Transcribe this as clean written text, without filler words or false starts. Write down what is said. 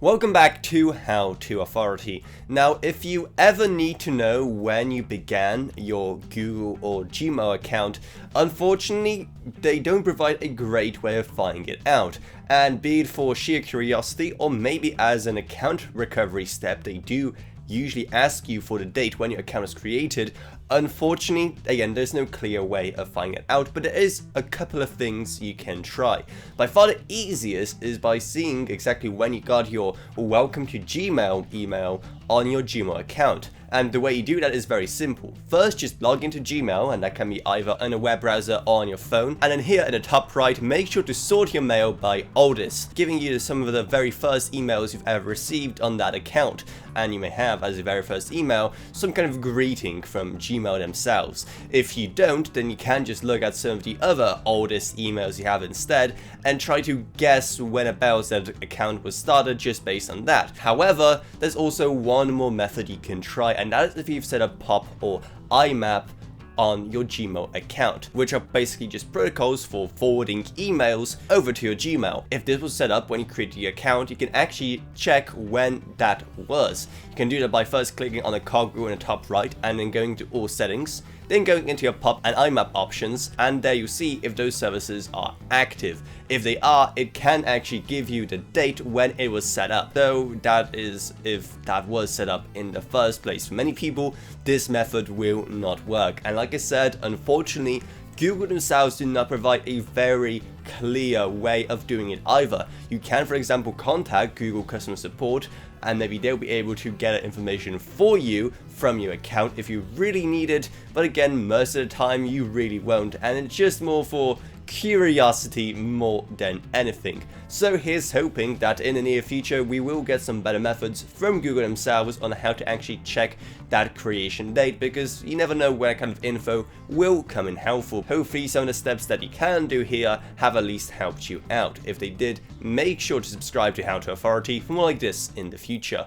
Welcome back to How to Authority. Now, if you ever need to know when you began your Google or Gmail account, unfortunately, they don't provide a great way of finding it out. And be it for sheer curiosity or maybe as an account recovery step, they do usually ask you for the date when your account was created. Unfortunately, again, there's no clear way of finding it out, but there is a couple of things you can try. By far the easiest is by seeing exactly when you got your welcome to Gmail email on your Gmail account. And the way you do that is very simple. First, just log into Gmail, and that can be either in a web browser or on your phone. And then here in the top right, make sure to sort your mail by oldest, giving you some of the very first emails you've ever received on that account. And you may have, as your very first email, some kind of greeting from Gmail themselves. If you don't, then you can just look at some of the other oldest emails you have instead, and try to guess when about that account was started just based on that. However, there's also one more method you can try, and that is if you've set up POP or IMAP on your Gmail account, which are basically just protocols for forwarding emails over to your Gmail. If this was set up when you created your account, you can actually check when that was. You can do that by first clicking on the cog in the top right and then going to all settings, then going into your POP and IMAP options, and there you see if those services are active. If they are, it can actually give you the date when it was set up, though that is if that was set up in the first place. For many people, this method will not work, and like I said, unfortunately, Google themselves do not provide a very clear way of doing it either. You can, for example, contact Google customer support, and maybe they'll be able to get that information for you from your account if you really need it, but again, most of the time you really won't, and it's just more for curiosity more than anything. So here's hoping that in the near future we will get some better methods from Google themselves on how to actually check that creation date, because you never know where kind of info will come in helpful. Hopefully some of the steps that you can do here have at least helped you out. If they did, make sure to subscribe to How to Authority for more like this in the future.